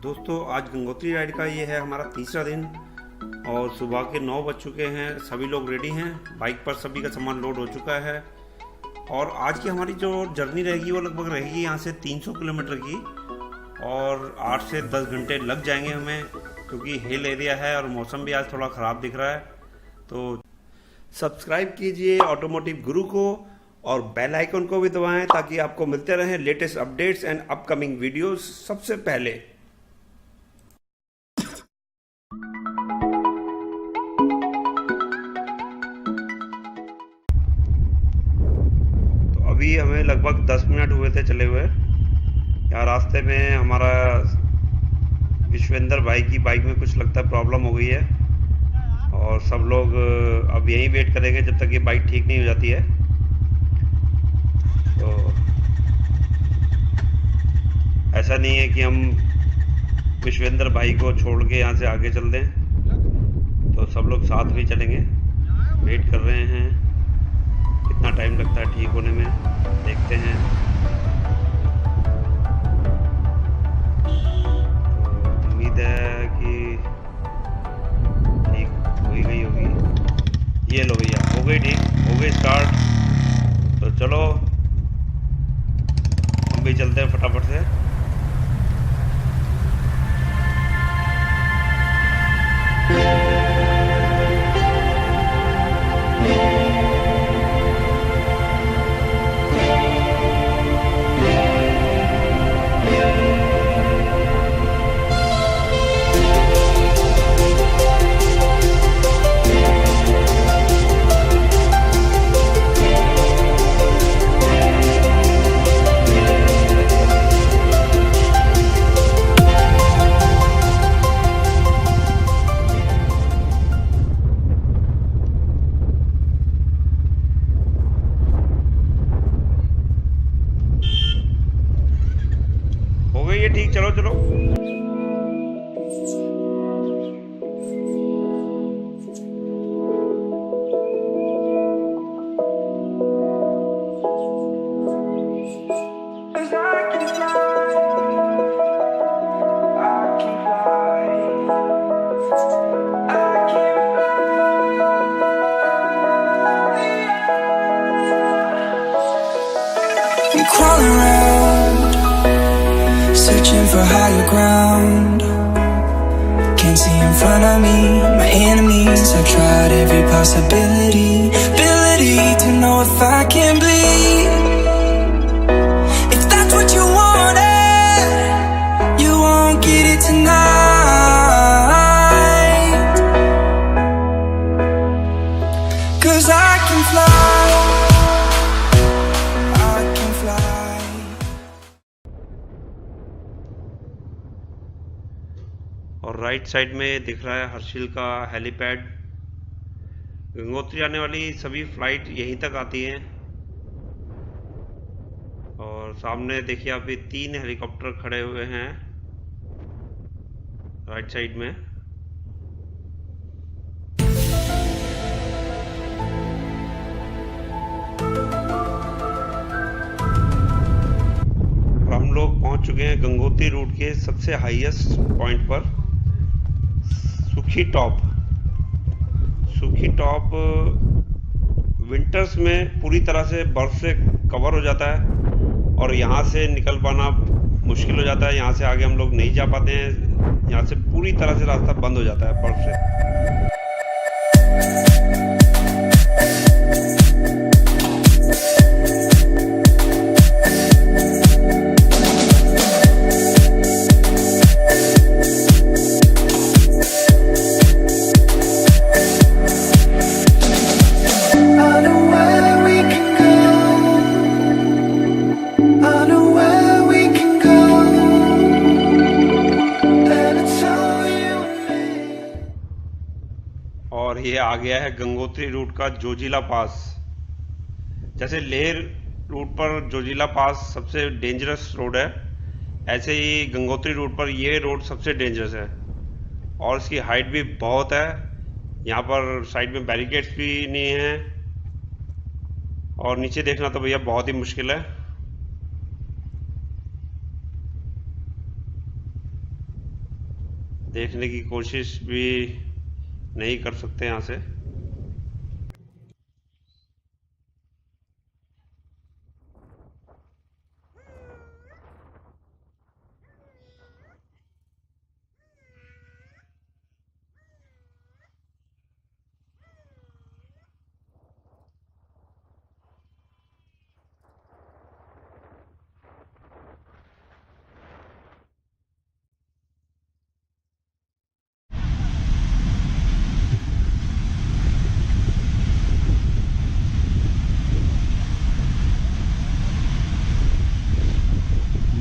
दोस्तों आज गंगोत्री राइड का ये है हमारा तीसरा दिन और सुबह के 9 बज चुके हैं। सभी लोग रेडी हैं, बाइक पर सभी का सामान लोड हो चुका है। और आज की हमारी जो जर्नी रहेगी वो लगभग रहेगी यहाँ से 300 किलोमीटर की और 8 से 10 घंटे लग जाएंगे हमें, क्योंकि हिल एरिया है और मौसम भी आज थोड़ा ख़राब दिख रहा है। तो सब्सक्राइब कीजिए ऑटोमोटिव गुरु को और बेल आइकन को भी दबाएं ताकि आपको मिलते रहें latest updates and upcoming videos सबसे पहले। तो अभी हमें लगभग 10 मिनट हुए थे चले हुए। यहाँ रास्ते में हमारा विश्वेंद्र भाई की बाइक में कुछ लगता है प्रॉब्लम हो गई है और सब लोग अब यहीं वेट करेंगे जब तक ये बाइक ठीक नहीं हो जाती है। तो ऐसा नहीं है कि हम विश्वेंद्र भाई को छोड़ के यहाँ से आगे चल दें, तो सब लोग साथ में चलेंगे। वेट कर रहे हैं कितना टाइम लगता है ठीक होने में, देखते हैं। तो उम्मीद है कि ठीक हो ही गई होगी। ये लो भैया, हो गई ठीक, हो गई स्टार्ट। तो चलो हम भी चलते हैं फटाफट से। ये ठीक, चलो चलो। Searching for higher ground, can't see in front of me, my enemies. I've tried every possibility, ability to know if I can bleed. If that's what you wanted, you won't get it tonight. 'Cause I can fly. और right side में दिख रहा है हर्षिल का helipad. Gangotri आने वाली सभी flight यहीं तक आती हैं। और सामने देखिए अभी 3 हेलीकॉप्टर खड़े हुए हैं राइट साइड में। हम लोग पहुंच चुके हैं गंगोत्री रूट के सबसे हाईएस्ट पॉइंट पर, सुखी टॉप विंटर्स में पूरी तरह से बर्फ से कवर हो जाता है और यहाँ से निकल पाना मुश्किल हो जाता है। यहाँ से आगे हम लोग नहीं जा पाते हैं, यहाँ से पूरी तरह से रास्ता बंद हो जाता है बर्फ से। और ये आ गया है गंगोत्री रूट का जोजिला पास। जैसे लेह रूट पर जोजिला पास सबसे डेंजरस रोड है, ऐसे ही गंगोत्री रूट पर ये रोड सबसे डेंजरस है और इसकी हाइट भी बहुत है। यहाँ पर साइड में बैरिकेड्स भी नहीं हैं और नीचे देखना तो भैया बहुत ही मुश्किल है। देखने की कोशिश भी नहीं कर सकते यहाँ से।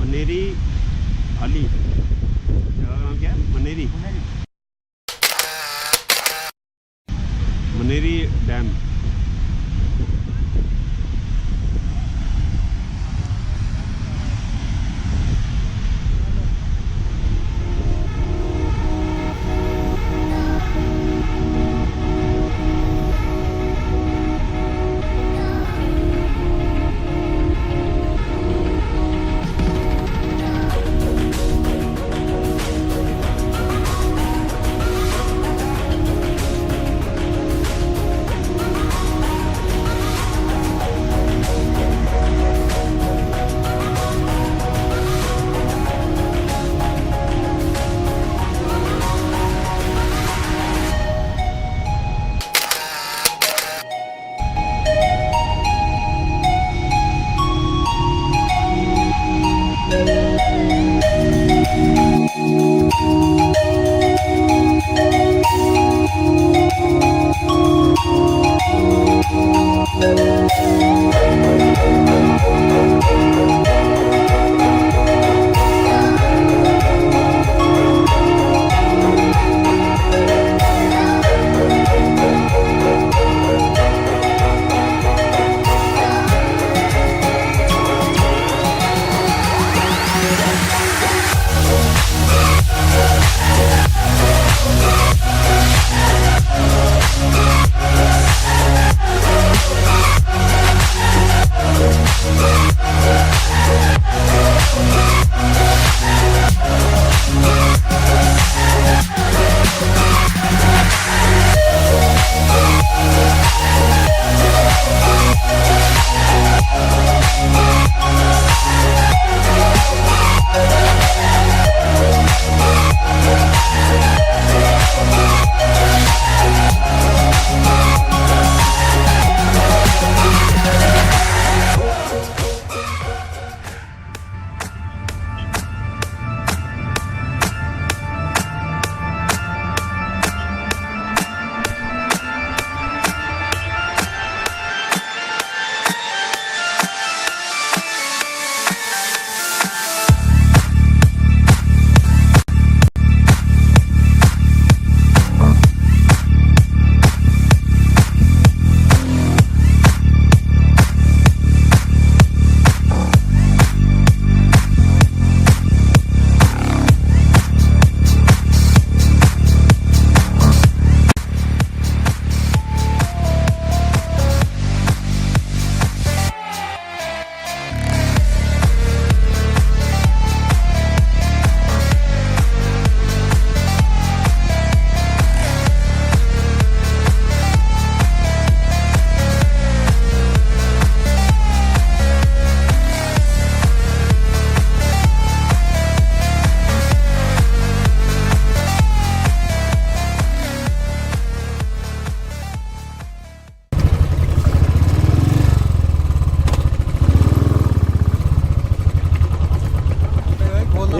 मनेरी अली, जगह का नाम क्या है? मनेरी मनेरी डैम।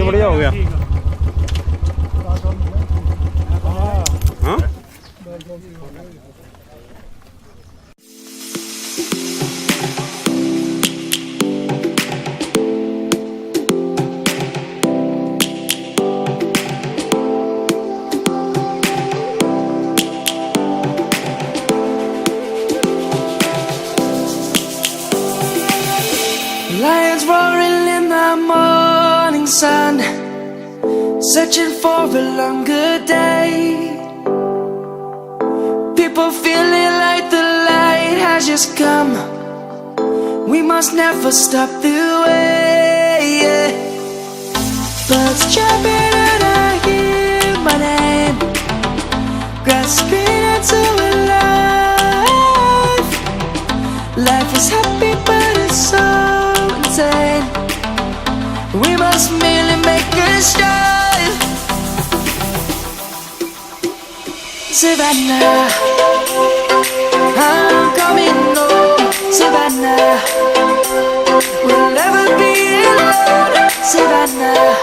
बढ़िया हो गया। हाँ Lions roaring in the morning sun, searching for a longer day. People feeling like the light has just come. We must never stop the way. Birds jumping and I hear my name. Savannah, I'm coming home. Savannah, we'll never be alone. Savannah,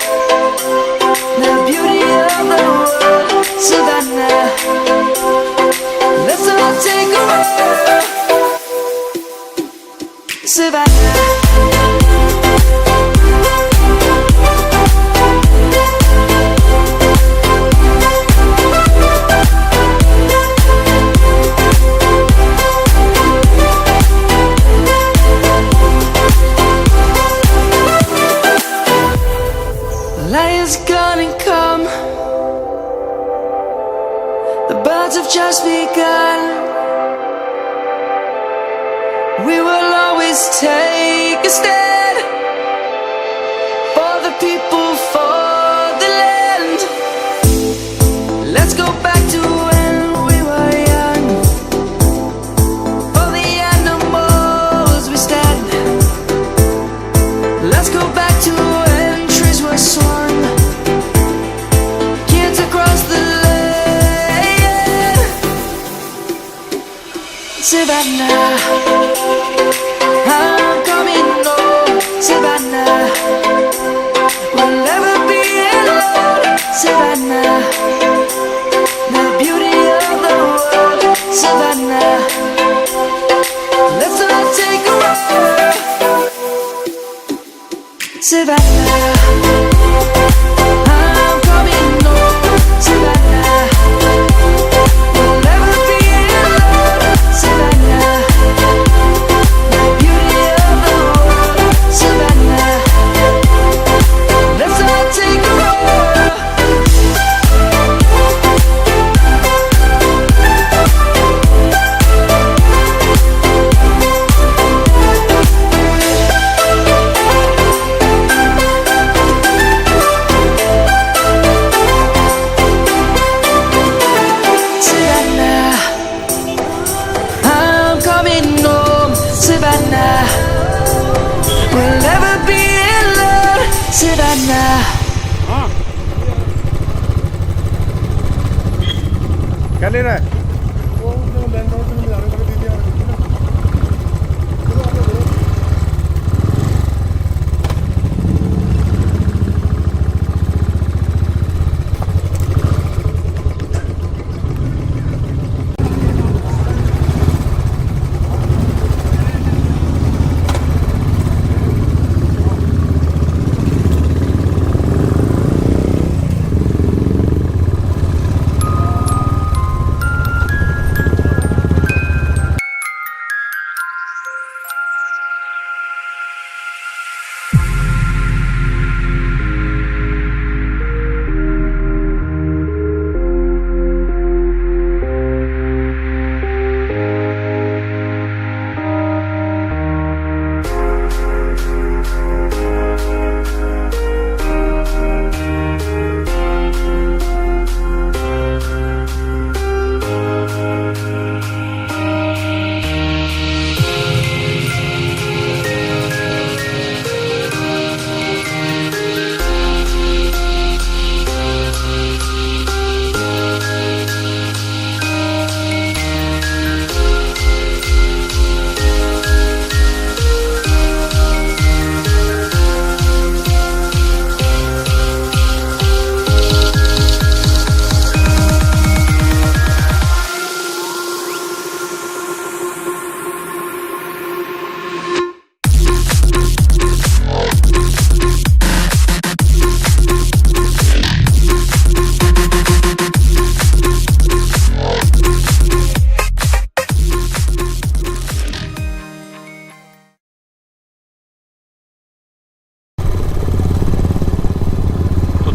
the beauty of the world. Savannah, let's all take a walk. Savannah. Lion's gonna come. The birds have just begun. We will always take a stand for the people, for the land. Let's go back to when we were young. For the animals we stand. Let's go back to when trees were swung. Kids across the land. Savannah, I'm coming home. Savannah, we'll never be alone. Savannah, the beauty of the world. Savannah, let's all take a walk. Savannah, I'm coming home. Savannah, we'll never be alone. Savannah, the beauty of the world. Savannah, let's all take a walk. Savannah, I'm coming home. Savannah, we'll never be alone. Savannah. क्या ले रहा है?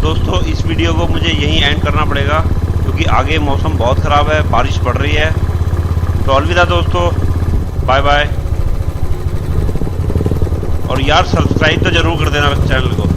दोस्तों इस video को मुझे यहीं and करना पड़ेगा क्योंकि आगे मौसम बहुत ख़राब है, बारिश पड़ रही है। तो अलविदा दोस्तों, बाय बाय। और यार सब्सक्राइब तो ज़रूर कर देना चैनल को।